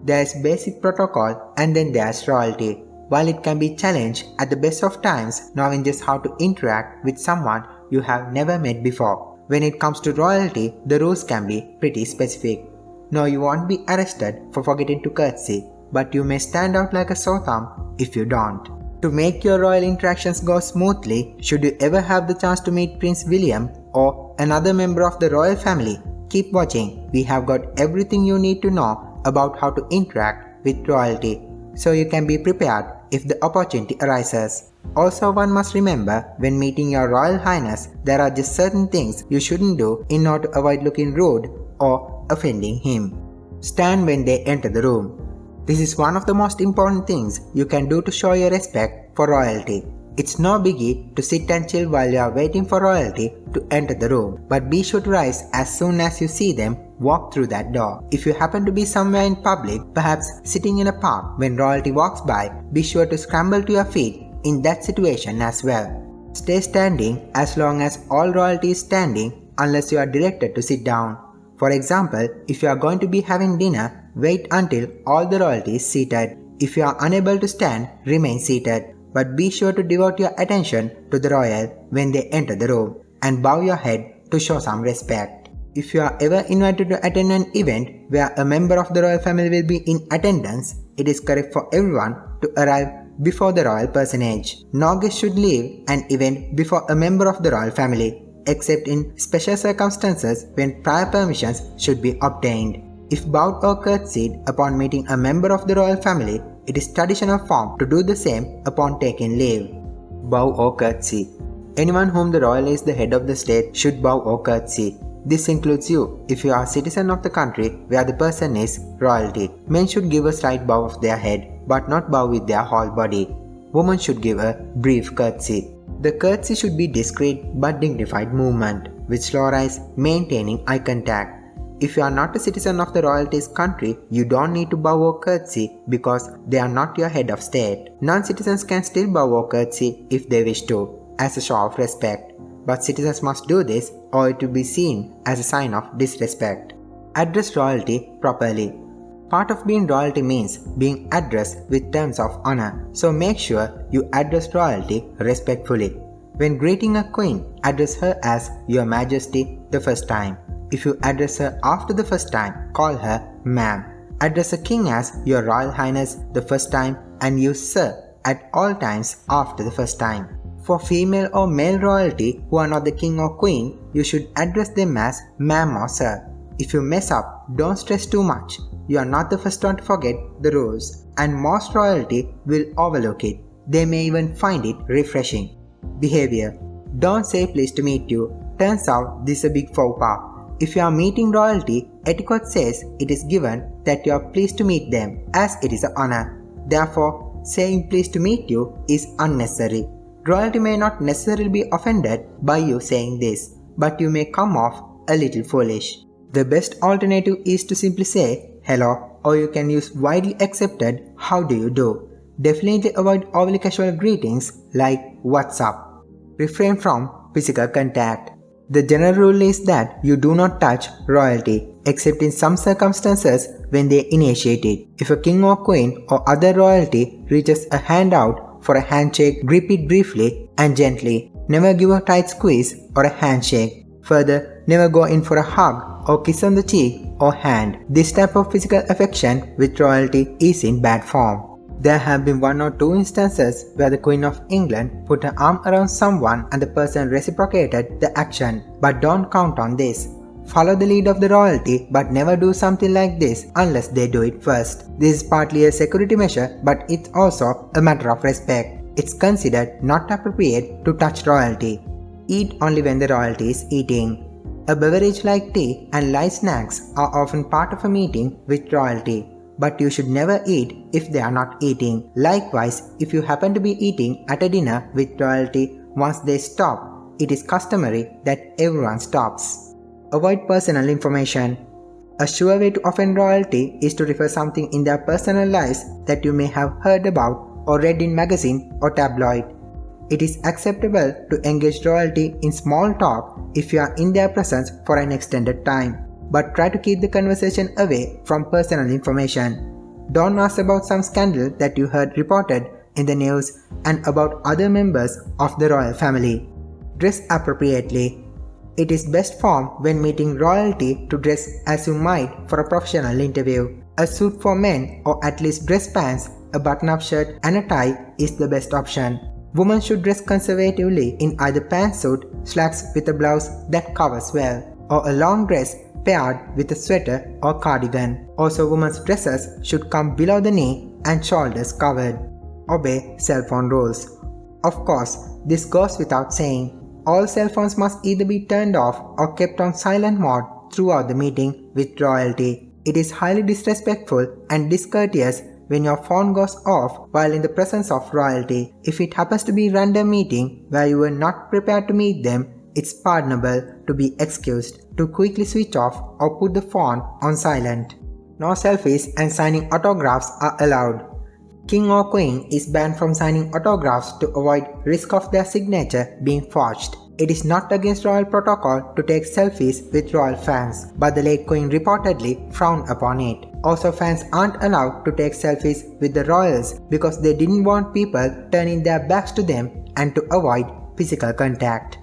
There's basic protocol and then there's royalty. While it can be challenged at the best of times, knowing just how to interact with someone you have never met before. When it comes to royalty, the rules can be pretty specific. No, you won't be arrested for forgetting to curtsy, but you may stand out like a sore thumb if you don't. To make your royal interactions go smoothly, should you ever have the chance to meet Prince William or another member of the royal family, keep watching. We have got everything you need to know about how to interact with royalty, so you can be prepared if the opportunity arises. Also, one must remember, when meeting your Royal Highness, there are just certain things you shouldn't do in order to avoid looking rude or offending him. Stand when they enter the room. This is one of the most important things you can do to show your respect for royalty. It's no biggie to sit and chill while you are waiting for royalty to enter the room, but be sure to rise as soon as you see them walk through that door. If you happen to be somewhere in public, perhaps sitting in a park when royalty walks by, be sure to scramble to your feet in that situation as well. Stay standing as long as all royalty is standing unless you are directed to sit down. For example, if you are going to be having dinner, wait until all the royalty is seated. If you are unable to stand, remain seated. But be sure to devote your attention to the royal when they enter the room and bow your head to show some respect. If you are ever invited to attend an event where a member of the royal family will be in attendance, it is correct for everyone to arrive before the royal personage. No guest should leave an event before a member of the royal family, except in special circumstances when prior permissions should be obtained. If bowed or curtsied upon meeting a member of the royal family, it is traditional form to do the same upon taking leave. Bow or curtsy. Anyone whom the royal is the head of the state should bow or curtsy. This includes you if you are a citizen of the country where the person is royalty. Men should give a slight bow of their head, but not bow with their whole body. Women should give a brief curtsy. The curtsy should be discreet but dignified movement, with slow rise, maintaining eye contact. If you are not a citizen of the royalty's country, you don't need to bow or curtsy because they are not your head of state. Non-citizens can still bow or curtsy if they wish to, as a show of respect. But citizens must do this or it will be seen as a sign of disrespect. Address royalty properly. Part of being royalty means being addressed with terms of honor, so make sure you address royalty respectfully. When greeting a queen, address her as Your Majesty the first time. If you address her after the first time, call her ma'am. Address a king as Your Royal Highness the first time and use sir at all times after the first time. For female or male royalty who are not the king or queen, you should address them as ma'am or sir. If you mess up, don't stress too much. You are not the first one to forget the rules, and most royalty will overlook it. They may even find it refreshing. Behavior. Don't say pleased to meet you. Turns out this is a big faux pas. If you are meeting royalty, etiquette says it is given that you are pleased to meet them, as it is an honor. Therefore, saying pleased to meet you is unnecessary. Royalty may not necessarily be offended by you saying this, but you may come off a little foolish. The best alternative is to simply say hello, or you can use widely accepted how do you do. Definitely avoid overly casual greetings like what's up. Refrain from physical contact. The general rule is that you do not touch royalty, except in some circumstances when they initiate it. If a king or queen or other royalty reaches a hand out for a handshake, grip it briefly and gently. Never give a tight squeeze or a handshake. Further, never go in for a hug or kiss on the cheek or hand. This type of physical affection with royalty is in bad form. There have been 1 or 2 instances where the Queen of England put her arm around someone and the person reciprocated the action, but don't count on this. Follow the lead of the royalty, but never do something like this unless they do it first. This is partly a security measure, but it's also a matter of respect. It's considered not appropriate to touch royalty. Eat only when the royalty is eating. A beverage like tea and light snacks are often part of a meeting with royalty, but you should never eat if they are not eating. Likewise, if you happen to be eating at a dinner with royalty, once they stop, it is customary that everyone stops. Avoid personal information. A sure way to offend royalty is to refer something in their personal lives that you may have heard about or read in magazine or tabloid. It is acceptable to engage royalty in small talk if you are in their presence for an extended time, but try to keep the conversation away from personal information. Don't ask about some scandal that you heard reported in the news and about other members of the royal family. Dress appropriately. It is best form when meeting royalty to dress as you might for a professional interview. A suit for men or at least dress pants, a button-up shirt and a tie is the best option. Women should dress conservatively in either pantsuit, slacks with a blouse that covers well, or a long dress paired with a sweater or cardigan. Also, women's dresses should come below the knee and shoulders covered. Obey cell phone rules. Of course, this goes without saying. All cell phones must either be turned off or kept on silent mode throughout the meeting with royalty. It is highly disrespectful and discourteous when your phone goes off while in the presence of royalty. If it happens to be a random meeting where you were not prepared to meet them, it's pardonable to be excused to quickly switch off or put the phone on silent. No selfies and signing autographs are allowed. King or queen is banned from signing autographs to avoid risk of their signature being forged. It is not against royal protocol to take selfies with royal fans, but the late queen reportedly frowned upon it. Also, fans aren't allowed to take selfies with the royals because they didn't want people turning their backs to them and to avoid physical contact.